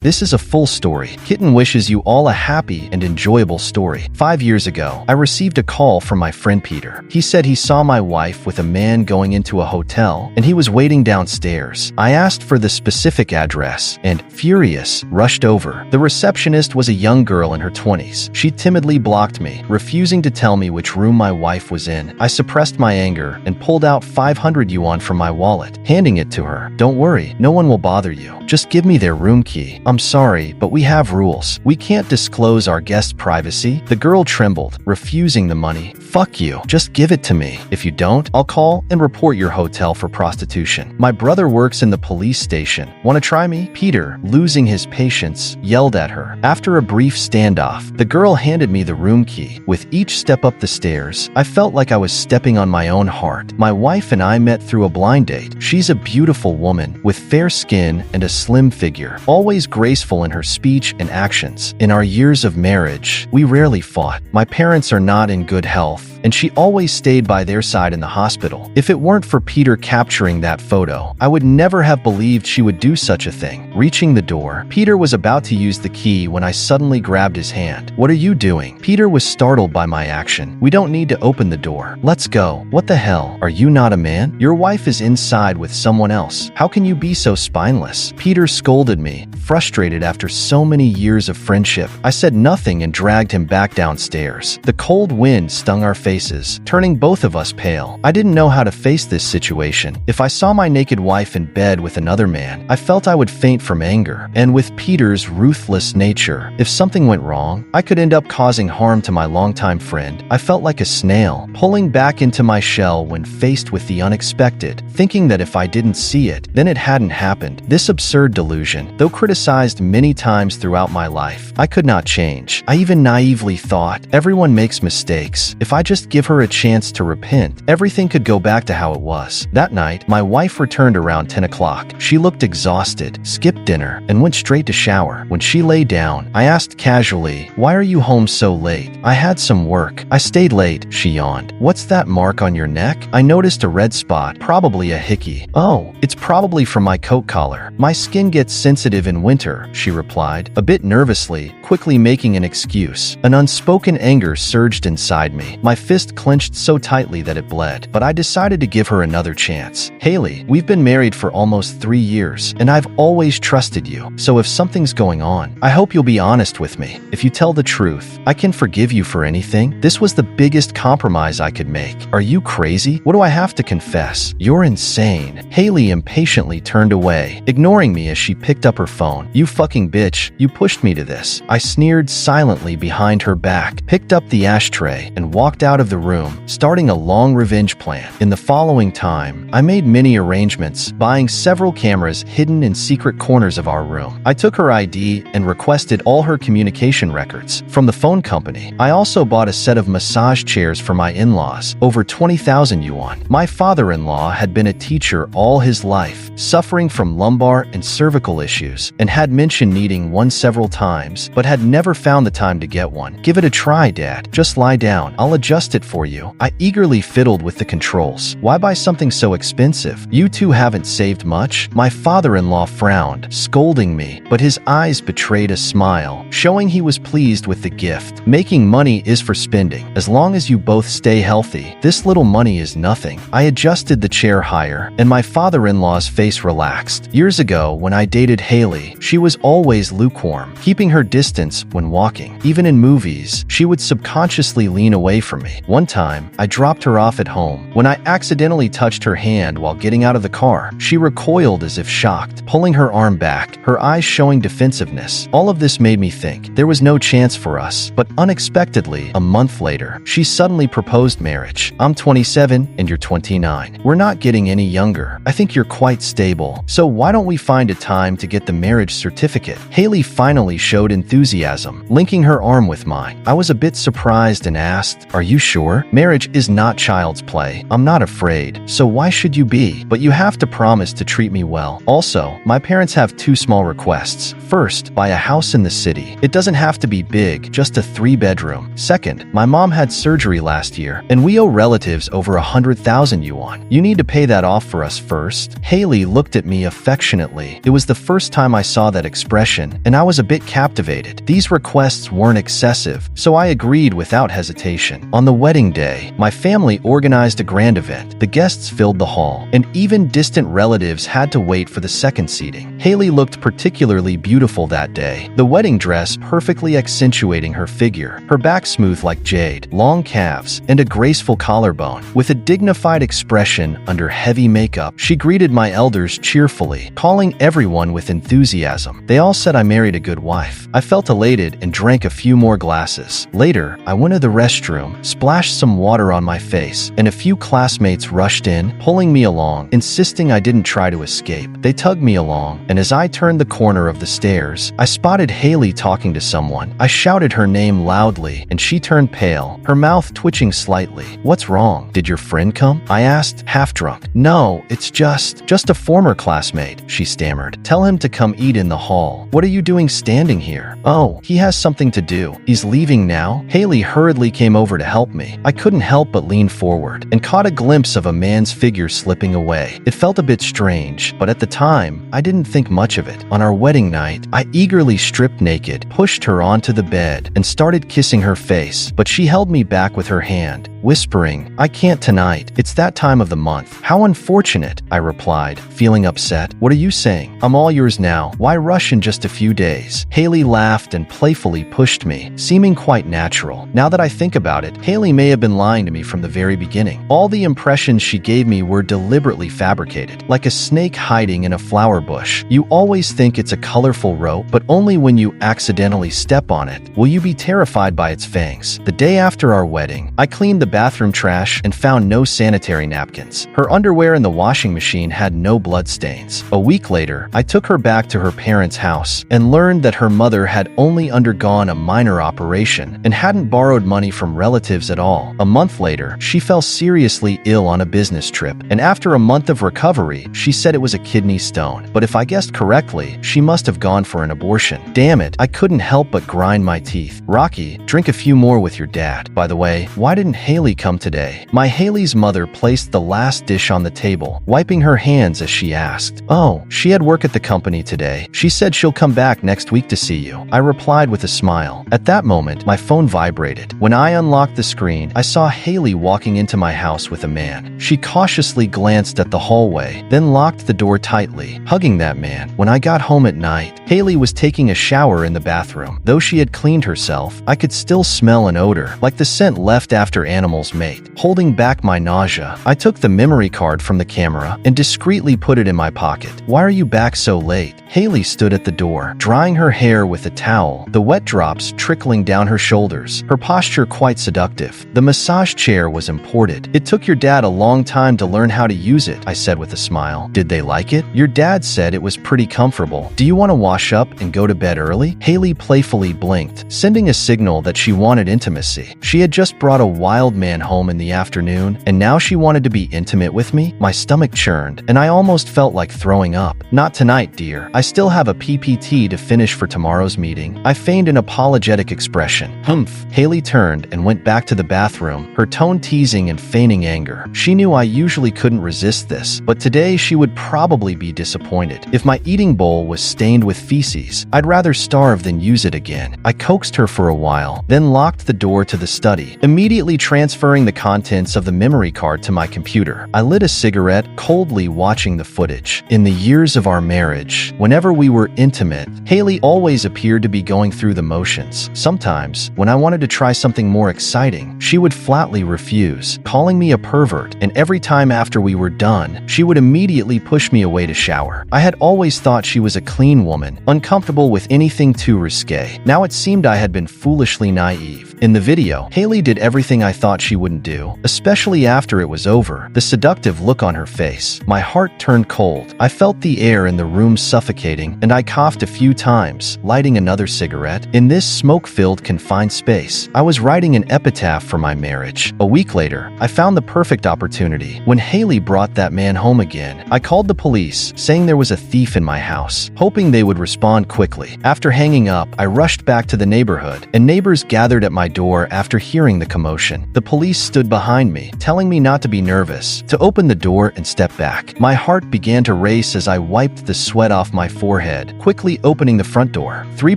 This is a full story. Kitten wishes you all a happy and enjoyable story. 5 years ago, I received a call from my friend Peter. He said he saw my wife with a man going into a hotel, and he was waiting downstairs. I asked for the specific address, and, furious, rushed over. The receptionist was a young girl in her 20s. She timidly blocked me, refusing to tell me which room my wife was in. I suppressed my anger and pulled out 500 yuan from my wallet, handing it to her. "Don't worry, no one will bother you. Just give me their room key. I'm sorry, but we have rules. We can't disclose our guests' privacy." The girl trembled, refusing the money. "Fuck you. Just give it to me. If you don't, I'll call and report your hotel for prostitution. My brother works in the police station. Want to try me?" Peter, losing his patience, yelled at her. After a brief standoff, the girl handed me the room key. With each step up the stairs, I felt like I was stepping on my own heart. My wife and I met through a blind date. She's a beautiful woman with fair skin and a slim figure, always graceful in her speech and actions. In our years of marriage, we rarely fought. My parents are not in good health, and she always stayed by their side in the hospital. If it weren't for Peter capturing that photo, I would never have believed she would do such a thing. Reaching the door, Peter was about to use the key when I suddenly grabbed his hand. "What are you doing?" Peter was startled by my action. "We don't need to open the door. Let's go." "What the hell? Are you not a man? Your wife is inside with someone else. How can you be so spineless?" Peter scolded me, frustrated after so many years of friendship. I said nothing and dragged him back downstairs. The cold wind stung our faces, turning both of us pale. I didn't know how to face this situation. If I saw my naked wife in bed with another man, I felt I would faint from anger. And with Peter's ruthless nature, if something went wrong, I could end up causing harm to my longtime friend. I felt like a snail, pulling back into my shell when faced with the unexpected, thinking that if I didn't see it, then it hadn't happened. This absurd delusion, though criticized many times throughout my life, I could not change. I even naively thought, everyone makes mistakes. If I just give her a chance to repent, everything could go back to how it was. That night, my wife returned around 10 o'clock. She looked exhausted, skipped dinner, and went straight to shower. When she lay down, I asked casually, "Why are you home so late?" "I had some work. I stayed late," she yawned. "What's that mark on your neck?" I noticed a red spot, probably a hickey. "Oh, it's probably from my coat collar. My skin gets sensitive in winter," she replied, a bit nervously, quickly making an excuse. An unspoken anger surged inside me. My fist clenched so tightly that it bled, but I decided to give her another chance. "Haley, we've been married for almost 3 years, and I've always trusted you. So if something's going on, I hope you'll be honest with me. If you tell the truth, I can forgive you for anything." This was the biggest compromise I could make. "Are you crazy? What do I have to confess? You're insane." Haley impatiently turned away, ignoring me as she picked up her phone. "You fucking bitch, you pushed me to this." I sneered silently behind her back, picked up the ashtray, and walked out of the room, starting a long revenge plan. In the following time, I made many arrangements, buying several cameras hidden in secret corners of our room. I took her ID and requested all her communication records from the phone company. I also bought a set of massage chairs for my in-laws, over 20,000 yuan. My father-in-law had been a teacher all his life, suffering from lumbar and cervical issues, and had mentioned needing one several times, but had never found the time to get one. "Give it a try, Dad. Just lie down. I'll adjust it for you." I eagerly fiddled with the controls. "Why buy something so expensive? You two haven't saved much?" My father-in-law frowned, scolding me, but his eyes betrayed a smile, showing he was pleased with the gift. "Making money is for spending. As long as you both stay healthy, this little money is nothing." I adjusted the chair higher, and my father-in-law's face relaxed. Years ago, when I dated Haley, she was always lukewarm, keeping her distance when walking. Even in movies, she would subconsciously lean away from me. One time, I dropped her off at home. When I accidentally touched her hand while getting out of the car, she recoiled as if shocked, pulling her arm back, her eyes showing defensiveness. All of this made me think there was no chance for us, but unexpectedly, a month later, she suddenly proposed marriage. "I'm 27 and you're 29. We're not getting any younger. I think you're quite stable. So why don't we find a time to get the marriage certificate?" Haley finally showed enthusiasm, linking her arm with mine. I was a bit surprised and asked, "Are you sure? Marriage is not child's play. I'm not afraid. So why should you be? But you have to promise to treat me well. Also, my parents have 2 small requests. First, buy a house in the city. It doesn't have to be big, just a 3-bedroom. Second, my mom had surgery last year, and we owe relatives over 100,000 yuan. You need to pay that off for us first." Haley looked at me affectionately. It was the first time I saw saw that expression, and I was a bit captivated. These requests weren't excessive, so I agreed without hesitation. On the wedding day, my family organized a grand event. The guests filled the hall, and even distant relatives had to wait for the second seating. Haley looked particularly beautiful that day, the wedding dress perfectly accentuating her figure, her back smooth like jade, long calves, and a graceful collarbone. With a dignified expression under heavy makeup, she greeted my elders cheerfully, calling everyone with enthusiasm. They all said I married a good wife. I felt elated and drank a few more glasses. Later, I went to the restroom, splashed some water on my face, and a few classmates rushed in, pulling me along, insisting I didn't try to escape. They tugged me along, and as I turned the corner of the stairs, I spotted Haley talking to someone. I shouted her name loudly, and she turned pale, her mouth twitching slightly. "What's wrong? Did your friend come?" I asked, half drunk. "No, it's just a former classmate," she stammered. "Tell him to come eat in the hall." "What are you doing standing here?" "Oh, he has something to do. He's leaving now." Haley hurriedly came over to help me. I couldn't help but lean forward and caught a glimpse of a man's figure slipping away. It felt a bit strange, but at the time, I didn't think much of it. On our wedding night, I eagerly stripped naked, pushed her onto the bed, and started kissing her face, but she held me back with her hand, whispering, "I can't tonight. It's that time of the month." "How unfortunate," I replied, feeling upset. "What are you saying? I'm all yours now. Why rush in just a few days?" Haley laughed and playfully pushed me, seeming quite natural. Now that I think about it, Haley may have been lying to me from the very beginning. All the impressions she gave me were deliberately fabricated, like a snake hiding in a flower bush. You always think it's a colorful rope, but only when you accidentally step on it will you be terrified by its fangs. The day after our wedding, I cleaned the bathroom trash and found no sanitary napkins. Her underwear in the washing machine had no bloodstains. A week later, I took her back to her parents' house and learned that her mother had only undergone a minor operation and hadn't borrowed money from relatives at all. A month later, she fell seriously ill on a business trip, and after a month of recovery, she said it was a kidney stone. But if I guessed correctly, she must have gone for an abortion. Damn it, I couldn't help but grind my teeth. "Rocky, drink a few more with your dad. By the way, why didn't Haley come today?" Haley's mother placed the last dish on the table, wiping her hands as she asked. "Oh, she had work at the company today. She said she'll come back next week to see you," I replied with a smile. At that moment, my phone vibrated. When I unlocked the screen, I saw Haley walking into my house with a man. She cautiously glanced at the hallway, then locked the door tightly, hugging that man. When I got home at night, Haley was taking a shower in the bathroom. Though she had cleaned herself, I could still smell an odor, like the scent left after animals mate. Holding back my nausea, I took the memory card from the camera and discreetly put it in my pocket. "Why are you back so late?" Haley stood at the door, drying her hair with a towel, the wet drops trickling down her shoulders, her posture quite seductive. "The massage chair was imported. It took your dad a long time to learn how to use it," I said with a smile. "Did they like it?" "Your dad said it was pretty comfortable. Do you want to wash up and go to bed early?" Haley playfully blinked, sending a signal that she wanted intimacy. She had just brought a wild man home in the afternoon, and now she wanted to be intimate with me? My stomach churned, and I almost felt like throwing up. "Not tonight, dear. I still have a PPT to finish for tomorrow's meeting." I feigned an apologetic expression. "Humph." Haley turned and went back to the bathroom, her tone teasing and feigning anger. She knew I usually couldn't resist this, but today she would probably be disappointed. If my eating bowl was stained with feces, I'd rather starve than use it again. I coaxed her for a while, then locked the door to the study, immediately transferring the contents of the memory card to my computer. I lit a cigarette, coldly watching the footage. In the years of our marriage, whenever we were intimate, Haley always appeared to be going through the motions. Sometimes, when I wanted to try something more exciting, she would flatly refuse, calling me a pervert, and every time after we were done, she would immediately push me away to shower. I had always thought she was a clean woman, uncomfortable with anything too risque. Now it seemed I had been foolishly naive. In the video, Haley did everything I thought she wouldn't do, especially after it was over, the seductive look on her face. My heart turned cold. I felt the air in the room suffocating, and I coughed a few times, lighting another cigarette. In this smoke-filled confined space, I was writing an epitaph for my marriage. A week later, I found the perfect opportunity. When Haley brought that man home again, I called the police, saying there was a thief in my house, hoping they would respond quickly. After hanging up, I rushed back to the neighborhood, and neighbors gathered at my door after hearing the commotion. The police stood behind me, telling me not to be nervous, to open the door and step back. My heart began to race as I wiped the sweat off my my forehead, quickly opening the front door. 3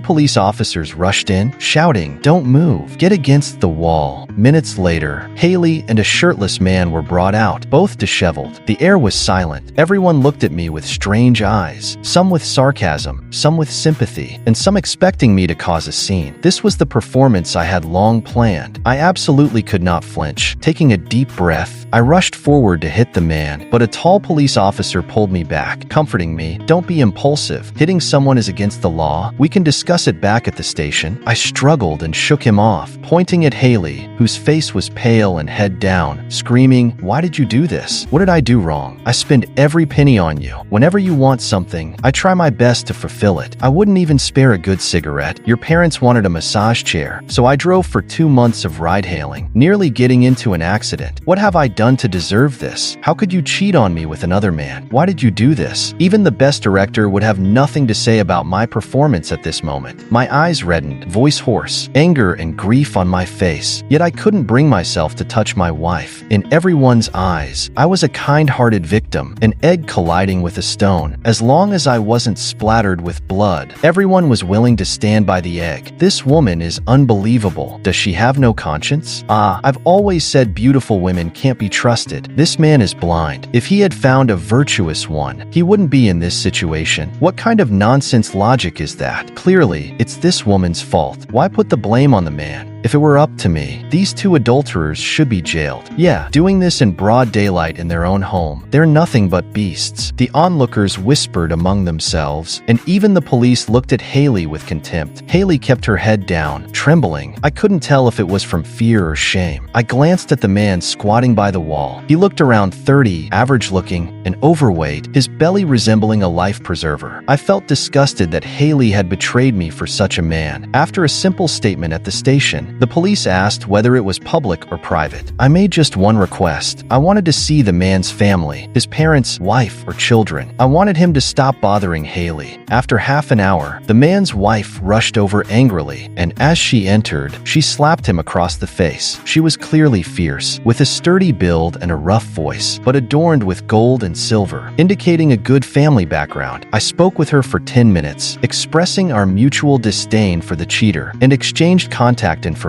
police officers rushed in, shouting, "Don't move. Get against the wall." Minutes later, Haley and a shirtless man were brought out, both disheveled. The air was silent. Everyone looked at me with strange eyes, some with sarcasm, some with sympathy, and some expecting me to cause a scene. This was the performance I had long planned. I absolutely could not flinch. Taking a deep breath, I rushed forward to hit the man, but a tall police officer pulled me back, comforting me. "Don't be impulsive. Hitting someone is against the law. We can discuss it back at the station." I struggled and shook him off, pointing at Haley, whose face was pale and head down, screaming, "Why did you do this? What did I do wrong? I spend every penny on you. Whenever you want something, I try my best to fulfill it. I wouldn't even spare a good cigarette. Your parents wanted a massage chair, so I drove for 2 months of ride-hailing, nearly getting into an accident. What have I done to deserve this? How could you cheat on me with another man? Why did you do this?" Even the best director would have nothing to say about my performance at this moment. My eyes reddened, voice hoarse, anger and grief on my face. Yet I couldn't bring myself to touch my wife. In everyone's eyes, I was a kind-hearted victim, an egg colliding with a stone. As long as I wasn't splattered with blood, everyone was willing to stand by the egg. This woman is unbelievable. Does she have no conscience? I've always said beautiful women can't be trusted. This man is blind. If he had found a virtuous one, he wouldn't be in this situation. What kind of nonsense logic is that? Clearly, it's this woman's fault. Why put the blame on the man? If it were up to me, these 2 adulterers should be jailed. Yeah, doing this in broad daylight in their own home. They're nothing but beasts. The onlookers whispered among themselves, and even the police looked at Haley with contempt. Haley kept her head down, trembling. I couldn't tell if it was from fear or shame. I glanced at the man squatting by the wall. He looked around 30, average-looking, and overweight, his belly resembling a life preserver. I felt disgusted that Haley had betrayed me for such a man. After a simple statement at the station, the police asked whether it was public or private. I made just one request. I wanted to see the man's family, his parents, wife, or children. I wanted him to stop bothering Haley. After half an hour, the man's wife rushed over angrily, and as she entered, she slapped him across the face. She was clearly fierce, with a sturdy build and a rough voice, but adorned with gold and silver, indicating a good family background. I spoke with her for 10 minutes, expressing our mutual disdain for the cheater, and exchanged contact information.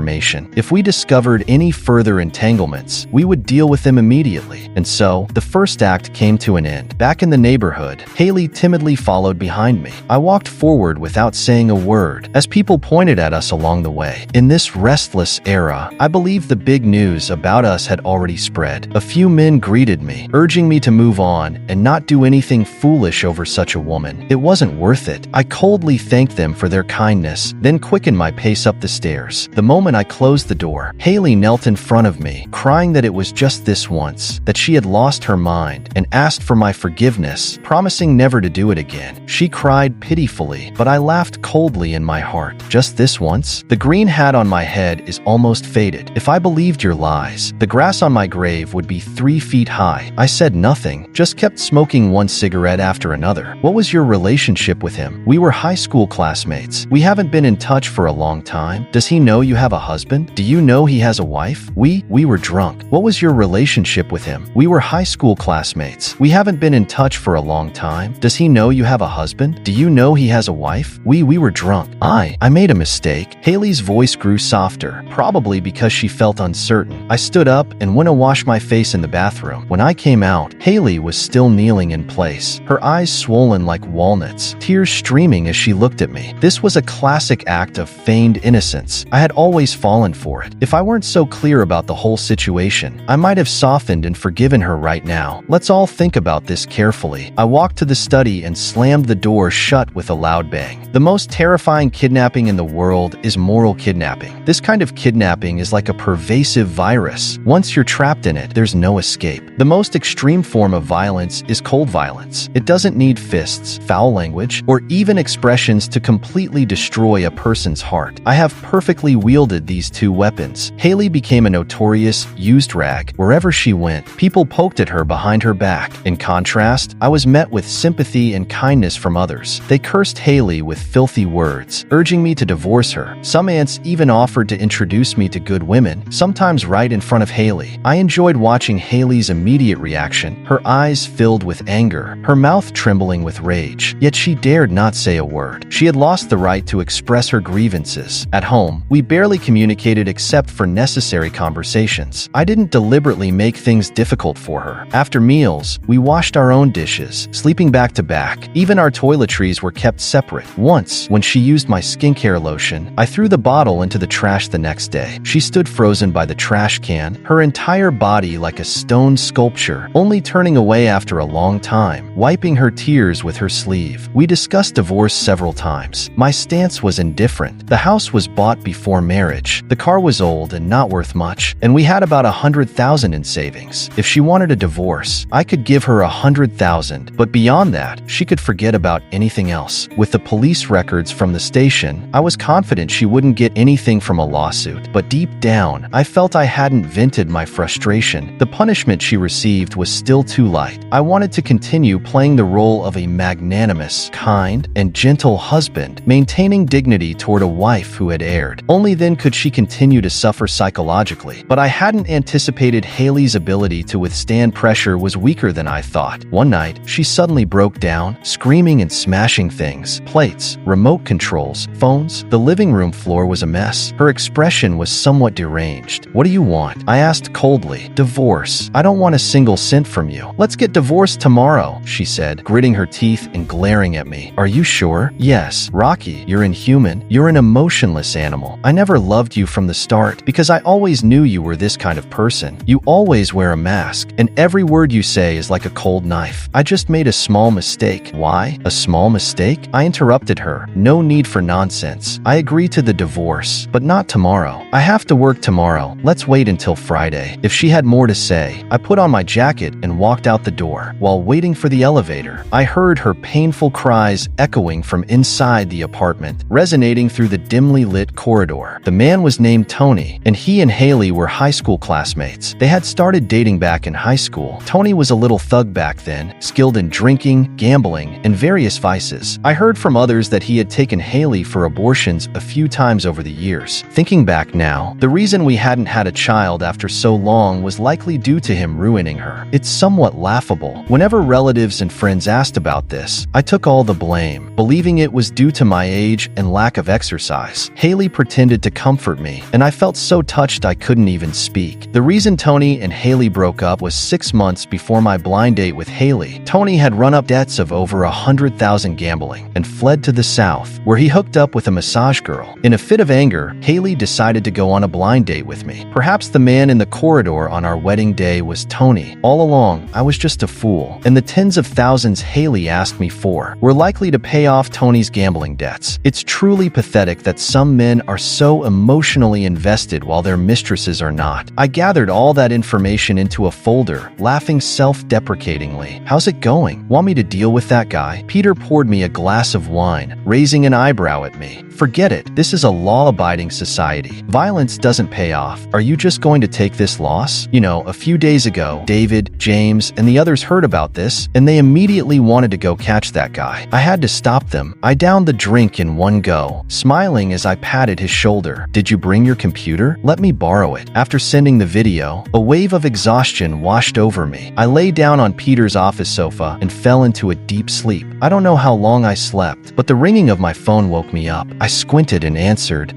If we discovered any further entanglements, we would deal with them immediately. And so, the first act came to an end. Back in the neighborhood, Haley timidly followed behind me. I walked forward without saying a word, as people pointed at us along the way. In this restless era, I believe the big news about us had already spread. A few men greeted me, urging me to move on and not do anything foolish over such a woman. It wasn't worth it. I coldly thanked them for their kindness, then quickened my pace up the stairs. The moment I closed the door, Haley knelt in front of me, crying that it was just this once, that she had lost her mind, and asked for my forgiveness, promising never to do it again. She cried pitifully, but I laughed coldly in my heart. Just this once? The green hat on my head is almost faded. If I believed your lies, the grass on my grave would be 3 feet high. I said nothing, just kept smoking one cigarette after another. What was your relationship with him? We were high school classmates. We haven't been in touch for a long time. Does he know you have a husband? Do you know he has a wife? We were drunk. What was your relationship with him? We were high school classmates. We haven't been in touch for a long time. Does he know you have a husband? Do you know he has a wife? We were drunk. I made a mistake. Haley's voice grew softer, probably because she felt uncertain. I stood up and went to wash my face in the bathroom. When I came out, Haley was still kneeling in place, her eyes swollen like walnuts, tears streaming as she looked at me. This was a classic act of feigned innocence. I had always fallen for it. If I weren't so clear about the whole situation, I might have softened and forgiven her right now. Let's all think about this carefully. I walked to the study and slammed the door shut with a loud bang. The most terrifying kidnapping in the world is moral kidnapping. This kind of kidnapping is like a pervasive virus. Once you're trapped in it, there's no escape. The most extreme form of violence is cold violence. It doesn't need fists, foul language, or even expressions to completely destroy a person's heart. I have perfectly wielded wielded these two weapons. Haley became a notorious used rag. Wherever she went, people poked at her behind her back. In contrast, I was met with sympathy and kindness from others. They cursed Haley with filthy words, urging me to divorce her. Some aunts even offered to introduce me to good women, sometimes right in front of Haley. I enjoyed watching Haley's immediate reaction, her eyes filled with anger, her mouth trembling with rage. Yet she dared not say a word. She had lost the right to express her grievances. At home, we barely communicated except for necessary conversations. I didn't deliberately make things difficult for her. After meals, we washed our own dishes, sleeping back to back. Even our toiletries were kept separate. Once, when she used my skincare lotion, I threw the bottle into the trash the next day. She stood frozen by the trash can, her entire body like a stone sculpture, only turning away after a long time, wiping her tears with her sleeve. We discussed divorce several times. My stance was indifferent. The house was bought before marriage. The car was old and not worth much, and we had about $100,000 in savings. If she wanted a divorce, I could give her $100,000, but beyond that, she could forget about anything else. With the police records from the station, I was confident she wouldn't get anything from a lawsuit, but deep down, I felt I hadn't vented my frustration. The punishment she received was still too light. I wanted to continue playing the role of a magnanimous, kind, and gentle husband, maintaining dignity toward a wife who had erred. Only then could she continue to suffer psychologically. But I hadn't anticipated Haley's ability to withstand pressure was weaker than I thought. One night, she suddenly broke down, screaming and smashing things. Plates, remote controls, phones. The living room floor was a mess. Her expression was somewhat deranged. "What do you want?" I asked coldly. "Divorce. I don't want a single cent from you." "Let's get divorced tomorrow," she said, gritting her teeth and glaring at me. "Are you sure?" "Yes." "Rocky, you're inhuman. You're an emotionless animal. I never loved you from the start because I always knew you were this kind of person. You always wear a mask, and every word you say is like a cold knife. I just made a small mistake." "Why? A small mistake?" I interrupted her. "No need for nonsense. I agree to the divorce, but not tomorrow. I have to work tomorrow. Let's wait until Friday." If she had more to say, I put on my jacket and walked out the door. While waiting for the elevator, I heard her painful cries echoing from inside the apartment, resonating through the dimly lit corridor. The man was named Tony, and he and Haley were high school classmates. They had started dating back in high school. Tony was a little thug back then, skilled in drinking, gambling, and various vices. I heard from others that he had taken Haley for abortions a few times over the years. Thinking back now, the reason we hadn't had a child after so long was likely due to him ruining her. It's somewhat laughable. Whenever relatives and friends asked about this, I took all the blame, believing it was due to my age and lack of exercise. Haley pretended to comfort me, and I felt so touched I couldn't even speak. The reason Tony and Haley broke up was 6 months before my blind date with Haley. Tony had run up debts of over $100,000 gambling and fled to the south, where he hooked up with a massage girl. In a fit of anger, Haley decided to go on a blind date with me. Perhaps the man in the corridor on our wedding day was Tony. All along, I was just a fool, and the tens of thousands Haley asked me for were likely to pay off Tony's gambling debts. It's truly pathetic that some men are so emotionally invested while their mistresses are not. I gathered all that information into a folder, laughing self-deprecatingly. "How's it going? Want me to deal with that guy?" Peter poured me a glass of wine, raising an eyebrow at me. "Forget it. This is a law-abiding society. Violence doesn't pay off. Are you just going to take this loss?" You know, a few days ago, David, James, and the others heard about this, and they immediately wanted to go catch that guy. I had to stop them. I downed the drink in one go, smiling as I patted his shoulder. "Did you bring your computer? Let me borrow it." After sending the video, a wave of exhaustion washed over me. I lay down on Peter's office sofa and fell into a deep sleep. I don't know how long I slept, but the ringing of my phone woke me up. I squinted and answered.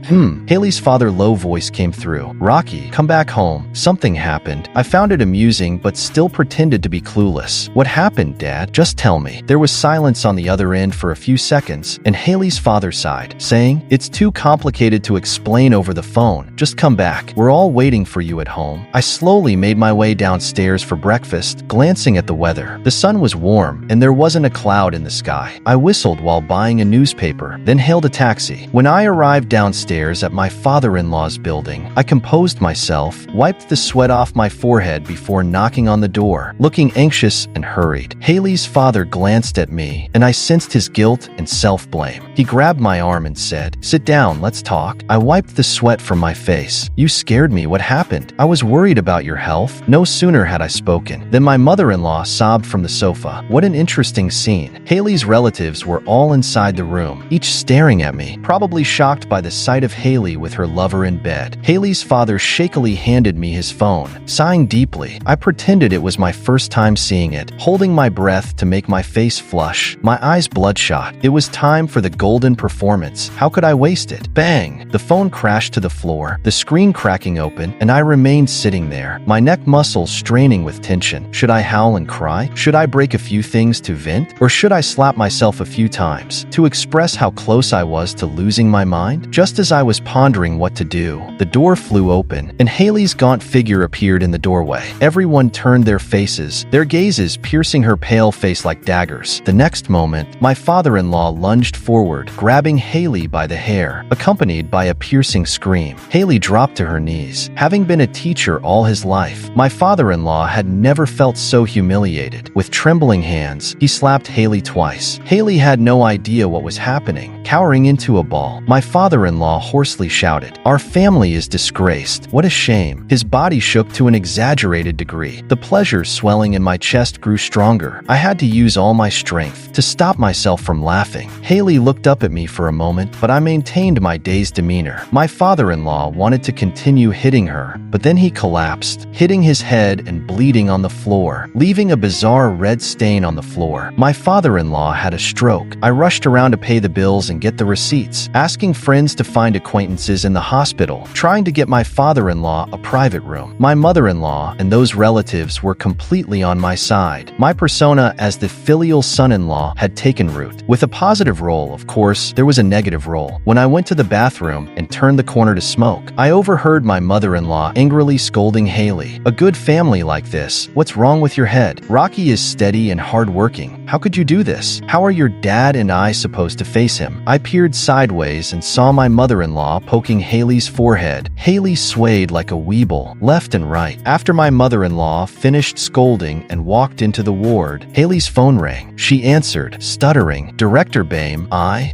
Haley's father's low voice came through. "Rocky, come back home. Something happened." I found it amusing, but still pretended to be clueless. "What happened, Dad? Just tell me." There was silence on the other end for a few seconds, and Haley's father sighed, saying, "It's too complicated to explain over the phone. Just come back. We're all waiting for you at home." I slowly made my way downstairs for breakfast, glancing at the weather. The sun was warm, and there wasn't a cloud in the sky. I whistled while buying a newspaper, then hailed a taxi. When I arrived downstairs at my father-in-law's building, I composed myself, wiped the sweat off my forehead before knocking on the door, looking anxious and hurried. Haley's father glanced at me, and I sensed his guilt and self-blame. He grabbed my arm and said, "Sit down, let's talk." I wiped wiped the sweat from my face. "You scared me. What happened?" "I was worried about your health." No sooner had I spoken than my mother-in-law sobbed from the sofa. What an interesting scene. Haley's relatives were all inside the room, each staring at me, probably shocked by the sight of Haley with her lover in bed. Haley's father shakily handed me his phone. Sighing deeply, I pretended it was my first time seeing it, holding my breath to make my face flush, my eyes bloodshot. It was time for the golden performance. How could I waste it? Bang! The phone crashed to the floor, the screen cracking open, and I remained sitting there, my neck muscles straining with tension. Should I howl and cry? Should I break a few things to vent? Or should I slap myself a few times to express how close I was to losing my mind? Just as I was pondering what to do, the door flew open, and Haley's gaunt figure appeared in the doorway. Everyone turned their faces, their gazes piercing her pale face like daggers. The next moment, my father-in-law lunged forward, grabbing Haley by the hair, accompanied by a piercing scream. Haley dropped to her knees. Having been a teacher all his life, my father-in-law had never felt so humiliated. With trembling hands, he slapped Haley twice. Haley had no idea what was happening. Cowering into a ball, my father-in-law hoarsely shouted, "Our family is disgraced. What a shame." His body shook to an exaggerated degree. The pleasure swelling in my chest grew stronger. I had to use all my strength to stop myself from laughing. Haley looked up at me for a moment, but I maintained my dazed demeanor. My father-in-law wanted to continue hitting her, but then he collapsed, hitting his head and bleeding on the floor, leaving a bizarre red stain on the floor. My father-in-law had a stroke. I rushed around to pay the bills and get the receipts, asking friends to find acquaintances in the hospital, trying to get my father-in-law a private room. My mother-in-law and those relatives were completely on my side. My persona as the filial son-in-law had taken root. With a positive role, of course, there was a negative role. When I went to the bathroom and turned the corner to smoke, I overheard my mother-in-law angrily scolding Haley. "A good family like this. What's wrong with your head? Rocky is steady and hardworking. How could you do this? How are your dad and I supposed to face him?" I peered sideways and saw my mother-in-law poking Haley's forehead. Haley swayed like a weeble, left and right. After my mother-in-law finished scolding and walked into the ward, Haley's phone rang. She answered, stuttering, "Director Bame,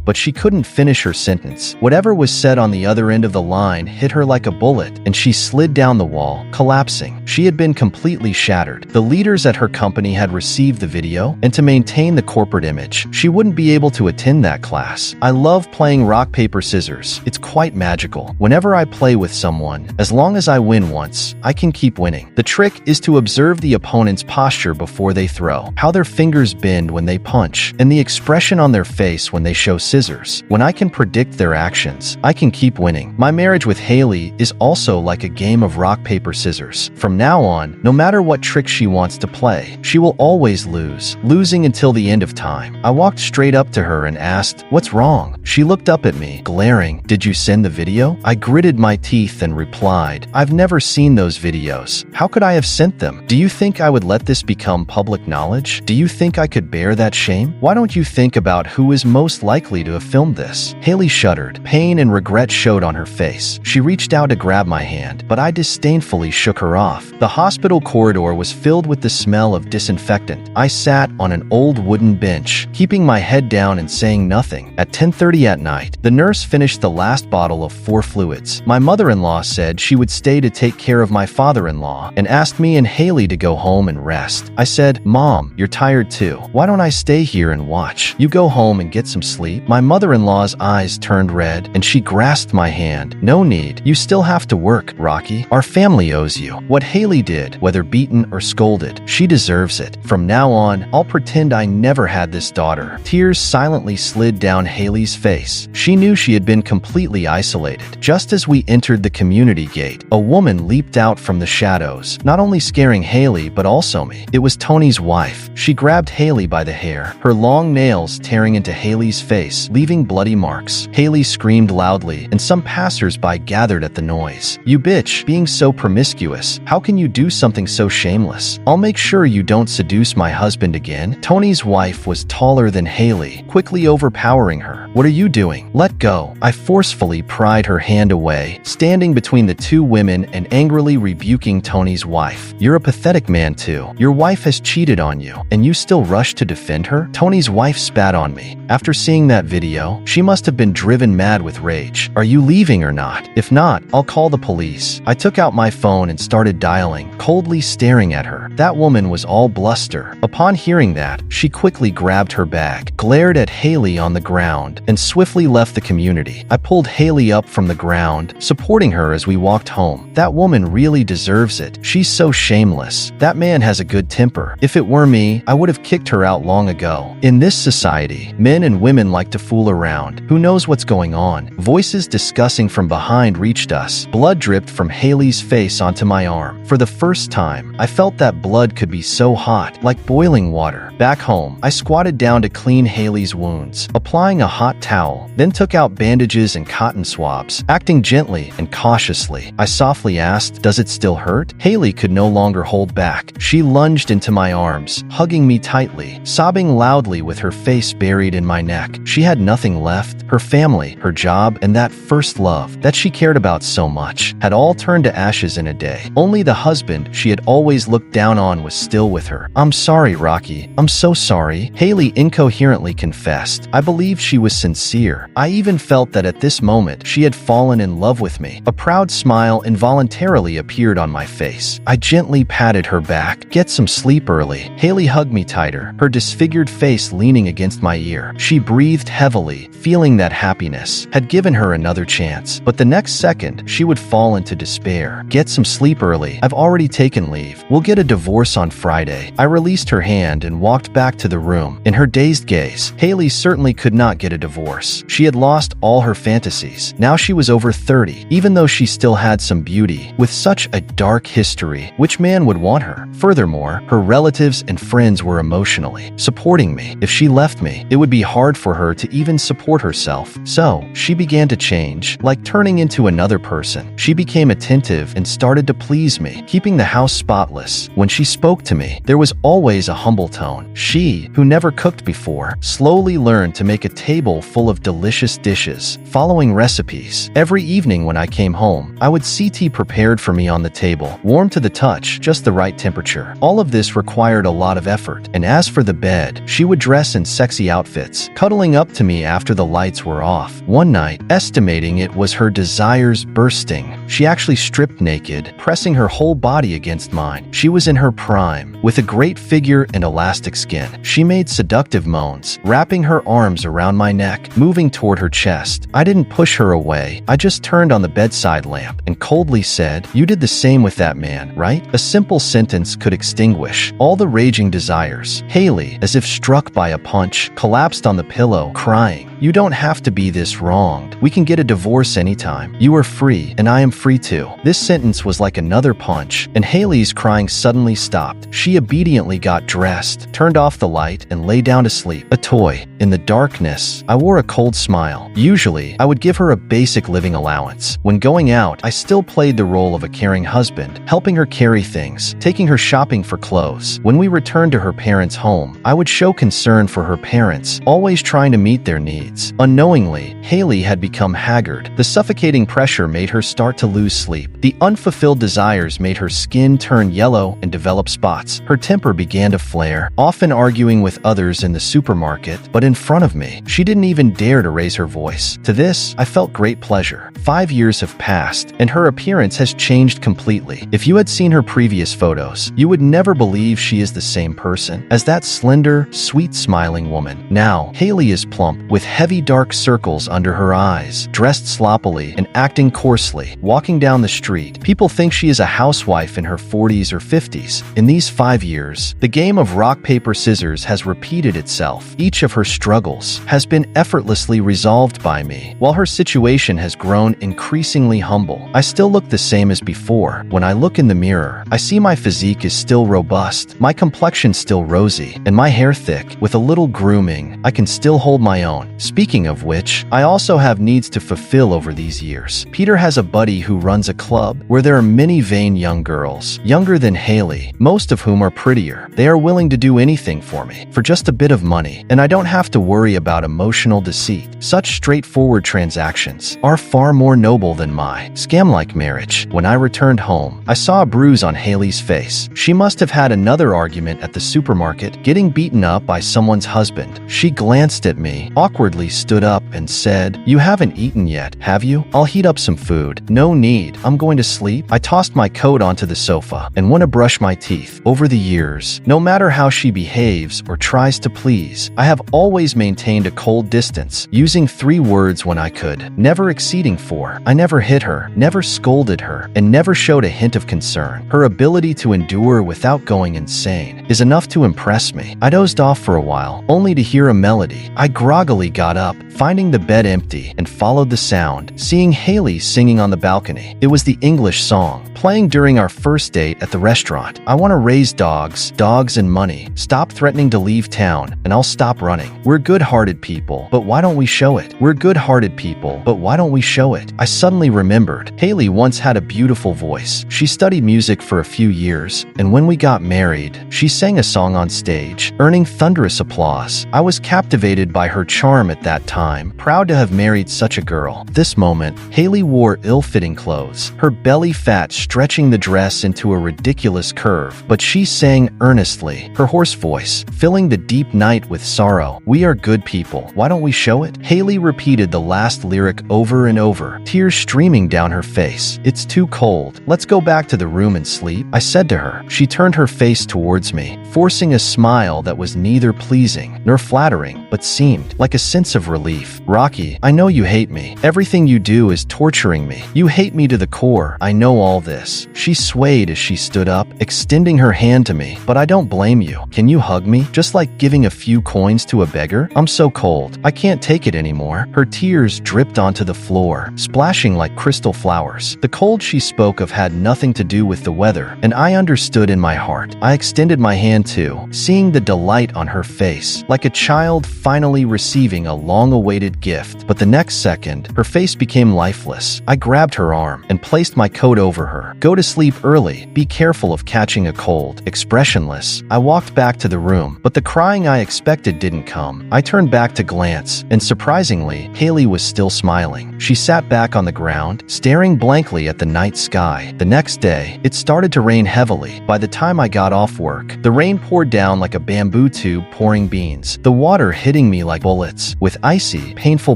but she couldn't finish her sentence. Whatever was said on the other end of the line hit her like a bullet, and she slid down the wall, collapsing. She had been completely shattered. The leaders at her company had received the video, and to maintain the corporate image, she wouldn't be able to attend that class. I love playing rock, paper, scissors. It's quite magical. Whenever I play with someone, as long as I win once, I can keep winning. The trick is to observe the opponent's posture before they throw, how their fingers bend when they punch, and the expression on their face when they show scissors. When I can predict their actions, I can keep winning. My marriage with Haley is also like a game of rock, paper, scissors. From now on, no matter what trick she wants to play, she will always lose, losing until the end of time. I walked straight up to her and asked, "What's wrong?" She looked up at me, glaring. "Did you send the video?" I gritted my teeth and replied, "I've never seen those videos. How could I have sent them? Do you think I would let this become public knowledge? Do you think I could bear that shame? Why don't you think about who is most likely to have filmed this?" Haley shuddered. Pain and regret showed on her face. She reached out to grab my hand, but I disdainfully shook her off. The hospital corridor was filled with the smell of disinfectant. I sat on an old wooden bench, keeping my head down and saying nothing. At 10:30 at night, the nurse finished the last bottle of 4 fluids. My mother-in-law said she would stay to take care of my father-in-law and asked me and Haley to go home and rest. I said, "Mom, you're tired too. Why don't I stay here and watch? You go home and get some sleep." My mother-in-law's eyes turned red and she grasped my hand. "No need. You still have to work, Rocky. Our family owes you. What Haley did, whether beaten or scolded, she deserves it. From now on, I'll pretend I never had this daughter." Tears silently slid down Haley's face. She knew she had been completely isolated. Just as we entered the community gate, a woman leaped out from the shadows, not only scaring Haley but also me. It was Tony's wife. She grabbed Haley by the hair, her long nails tearing into Haley's face, leaving bloody marks. Haley screamed loudly, and some passers-by gathered at the noise. "You bitch, being so promiscuous. How can you do something so shameless? I'll make sure you don't seduce my husband again." Tony Tony's wife was taller than Haley, quickly overpowering her. "What are you doing? Let go." I forcefully pried her hand away, standing between the two women and angrily rebuking Tony's wife. "You're a pathetic man too. Your wife has cheated on you, and you still rush to defend her?" Tony's wife spat on me. After seeing that video, she must have been driven mad with rage. "Are you leaving or not? If not, I'll call the police." I took out my phone and started dialing, coldly staring at her. That woman was all bluster. Upon hearing that, she quickly grabbed her bag, glared at Haley on the ground, and swiftly left the community. I pulled Haley up from the ground, supporting her as we walked home. That woman really deserves it. She's so shameless. That man has a good temper. If it were me, I would have kicked her out long ago. In this society, men and women like to fool around. Who knows what's going on? Voices discussing from behind reached us. Blood dripped from Haley's face onto my arm. For the first time, I felt that blood could be so hot, like boiling water. Back home, I squatted down to clean Haley's wounds, applying a hot towel, then took out bandages and cotton swabs. Acting gently and cautiously, I softly asked, "Does it still hurt?" Haley could no longer hold back. She lunged into my arms, hugging me tightly, sobbing loudly with her face buried in my neck. She had nothing left. Her family, her job, and that first love that she cared about so much had all turned to ashes in a day. Only the husband she had always looked down on was still with her. "I'm sorry, Rocky. I'm so sorry," Haley incoherently confessed. I believed she was sincere. I even felt that at this moment she had fallen in love with me. A proud smile involuntarily appeared on my face. I gently patted her back. "Get some sleep early." Haley hugged me tighter, her disfigured face leaning against my ear. She breathed heavily, feeling that happiness had given her another chance. But the next second, she would fall into despair. "Get some sleep early. I've already taken leave. We'll get a divorce on Friday." I released her hand and walked back to the room. In her dazed gaze, Haley certainly could not get a divorce. She had lost all her fantasies. Now she was over 30, even though she still had some beauty. With such a dark history, which man would want her? Furthermore, her relatives and friends were emotionally supporting me. If she left me, it would be hard for her to even support herself. So, she began to change, like turning into another person. She became attentive and started to please me, keeping the house spotless. When she spoke to me, there was always a humble tone. She, who never cooked before, slowly learned to make a table full of delicious dishes, following recipes. Every evening when I came home, I would see tea prepared for me on the table, warm to the touch, just the right temperature. All of this required a lot of effort. And as for the bed, she would dress in sexy outfits, cuddling up to me after the lights were off. One night, estimating it was her desires bursting, she actually stripped naked, pressing her whole body against mine. She was in her prime, with a great figure and elastic skin. She made seductive moans, wrapping her arms around my neck, moving toward her chest. I didn't push her away. I just turned on the bedside lamp and coldly said, "You did the same with that man, right?" A simple sentence could extinguish all the raging desires. Haley, as if struck by a punch, collapsed on the pillow, crying, "You don't have to be this wronged. We can get a divorce anytime. You are free, and I am free too." This sentence was like another punch, and Haley's crying suddenly stopped. She obediently got dressed, turned off the light, and lay down to sleep. A toy. In the darkness, I wore a cold smile. Usually, I would give her a basic living allowance. When going out, I still played the role of a caring husband, helping her carry things, taking her shopping for clothes. When we returned to her parents' home, I would show concern for her parents, always trying to meet their needs. Unknowingly, Haley had become haggard. The suffocating pressure made her start to lose sleep. The unfulfilled desires made her skin turn yellow and develop spots. Her temper began to flare, often arguing with others in the supermarket, but in front of me, she didn't even dare to raise her voice. To this, I felt great pleasure. 5 years have passed, and her appearance has changed completely. If you had seen her previous photos, you would never believe she is the same person as that slender, sweet-smiling woman. Now, Haley is plump, with heavy dark circles under her eyes, dressed sloppily and acting coarsely. Walking down the street, people think she is a housewife in her 40s or 50s. In these 5 years, the game of rock, paper, scissors has repeated itself. Each of her struggles has been effortlessly resolved by me, while her situation has grown increasingly humble. I still look the same as before. When I look in the mirror, I see my physique is still robust, my complexion still rosy, and my hair thick. With a little grooming, I can still hold my own. Speaking of which, I also have needs to fulfill over these years. Peter has a buddy who runs a club where there are many vain young girls, younger than Haley, most of whom are prettier. They are willing to do anything anything for me, for just a bit of money, and I don't have to worry about emotional deceit. Such straightforward transactions are far more noble than my scam-like marriage. When I returned home, I saw a bruise on Haley's face. She must have had another argument at the supermarket, getting beaten up by someone's husband. She glanced at me, awkwardly stood up, and said, "You haven't eaten yet, have you? I'll heat up some food." "No need. I'm going to sleep." I tossed my coat onto the sofa and went to brush my teeth. Over the years, no matter how she behaves or tries to please, I have always maintained a cold distance, using 3 words when I could, never exceeding 4. I never hit her, never scolded her, and never showed a hint of concern. Her ability to endure without going insane is enough to impress me. I dozed off for a while, only to hear a melody. I groggily got up, finding the bed empty, and followed the sound, seeing Haley singing on the balcony. It was the English song, playing during our first date at the restaurant. "I want to raise dogs and money. Stop threatening to leave town, and I'll stop running. We're good-hearted people, but why don't we show it? We're good-hearted people, but why don't we show it?" I suddenly remembered. Haley once had a beautiful voice. She studied music for a few years, and when we got married, she sang a song on stage, earning thunderous applause. I was captivated by her charm at that time, proud to have married such a girl. This moment, Haley wore ill-fitting clothes, her belly fat stretching the dress into a ridiculous curve, but she sang earnestly, her hoarse voice filling the deep night with sorrow. "We are good people. Why don't we show it?" Haley repeated the last lyric over and over, tears streaming down her face. "It's too cold. Let's go back to the room and sleep," I said to her. She turned her face towards me, forcing a smile that was neither pleasing nor flattering, but seemed like a sense of relief. "Rocky, I know you hate me. Everything you do is torturing me. You hate me to the core. I know all this." She swayed as she stood up, extending her hand to me. "But I don't blame you. Can you hug me? Just like giving a few coins to a beggar? I'm so cold. I can't take it anymore." Her tears dripped onto the floor, splashing like crystal flowers. The cold she spoke of had nothing to do with the weather, and I understood in my heart. I extended my hand too, seeing the delight on her face, like a child finally receiving a long-awaited gift. But the next second, her face became lifeless. I grabbed her arm and placed my coat over her. "Go to sleep early. Be careful of catching a cold." Expressionless, I walked back to the room, but the crying I expected didn't come. I turned back to glance, and surprisingly, Haley was still smiling. She sat back on the ground, staring blankly at the night sky. The next day, it started to rain heavily. By the time I got off work, the rain poured down like a bamboo tube pouring beans, the water hitting me like bullets, with icy, painful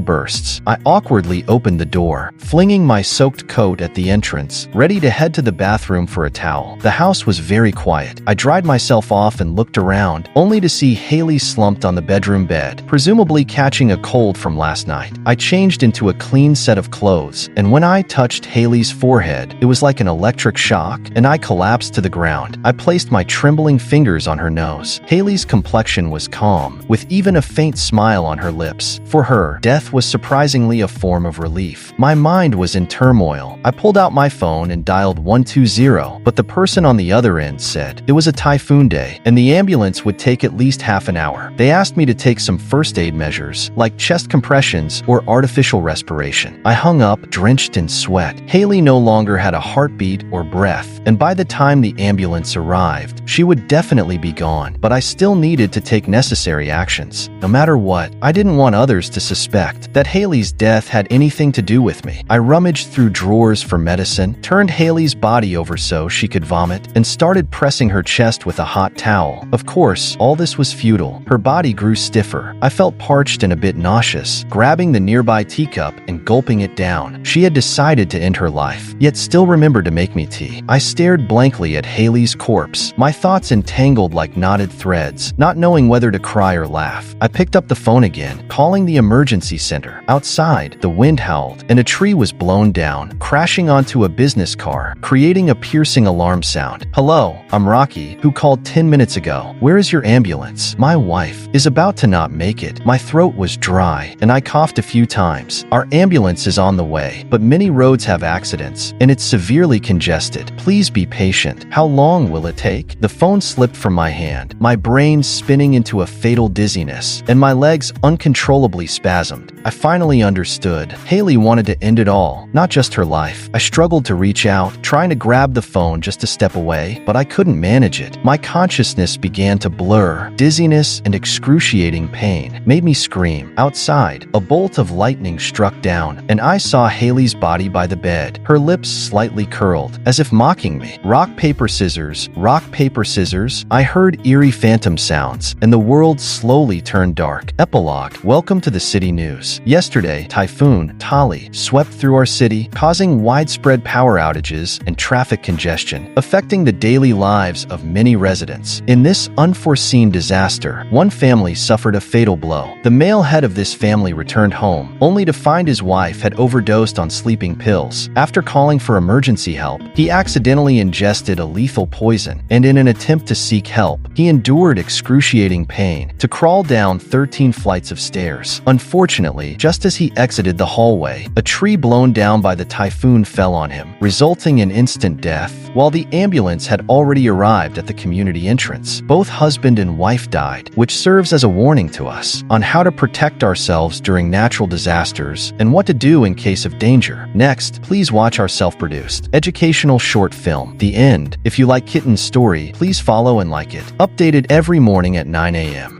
bursts. I awkwardly opened the door, flinging my soaked coat at the entrance, ready to head to the bathroom for a towel. The house was very quiet. I dried myself off and looked around, only to see Haley slumped on the bedroom bed, presumably catching a cold from last night. I changed into a clean set of clothes, and when I touched Haley's forehead, it was like an electric shock, and I collapsed to the ground. I placed my trembling fingers on her nose. Haley's complexion was calm, with even a faint smile on her lips. For her, death was surprisingly a form of relief. My mind was in turmoil. I pulled out my phone and dialed 120, but the person on the other end said it was a typhoon day, and the ambulance would take at least half an hour. They asked me to take some first aid measures, like chest compressions or artificial respiration. I hung up, drenched in sweat. Haley no longer had a heartbeat or breath, and by the time the ambulance arrived, she would definitely be gone. But I still needed to take necessary actions. No matter what, I didn't want others to suspect that Haley's death had anything to do with me. I rummaged through drawers for medicine, turned Haley's body over so she could vomit, and started pressing her chest with a hot towel. Of course, all this was futile. Her body grew stiffer. I felt parched and a bit nauseous, grabbing the nearby teacup and gulping it down. She had decided to end her life, yet still remembered to make me tea. I stared blankly at Haley's corpse, my thoughts entangled like knotted threads, not knowing whether to cry or laugh. I picked up the phone again, calling the emergency center. Outside, the wind howled, and a tree was blown down, crashing onto a business car, creating a piercing alarm sound. "Hello, I'm Rocky, who called 10 minutes ago. Where is your ambulance? My wife is about to not make it." My throat was dry, and I coughed a few times. "Our ambulance is on the way, but many roads have accidents, and it's severely congested. Please be patient. How long will it take?" The phone slipped from my hand, my brain spinning into a fatal dizziness, and my legs uncontrollably spasmed. I finally understood. Haley wanted to end it all, not just her life. I struggled to reach out, trying to grab the phone just a step away, but I couldn't manage it. My consciousness began began to blur. Dizziness and excruciating pain made me scream. Outside, a bolt of lightning struck down, and I saw Haley's body by the bed, her lips slightly curled, as if mocking me. Rock, paper, scissors. Rock, paper, scissors. I heard eerie phantom sounds, and the world slowly turned dark. Epilogue. Welcome to the city news. Yesterday, Typhoon Tali swept through our city, causing widespread power outages and traffic congestion, affecting the daily lives of many residents. In this unforeseen disaster, one family suffered a fatal blow. The male head of this family returned home, only to find his wife had overdosed on sleeping pills. After calling for emergency help, he accidentally ingested a lethal poison, and in an attempt to seek help, he endured excruciating pain to crawl down 13 flights of stairs. Unfortunately, just as he exited the hallway, a tree blown down by the typhoon fell on him, resulting in instant death. While the ambulance had already arrived at the community entrance, both husband and wife died, which serves as a warning to us on how to protect ourselves during natural disasters and what to do in case of danger. Next, please watch our self-produced educational short film, The End. If you like Kitten's story, please follow and like it. Updated every morning at 9 a.m.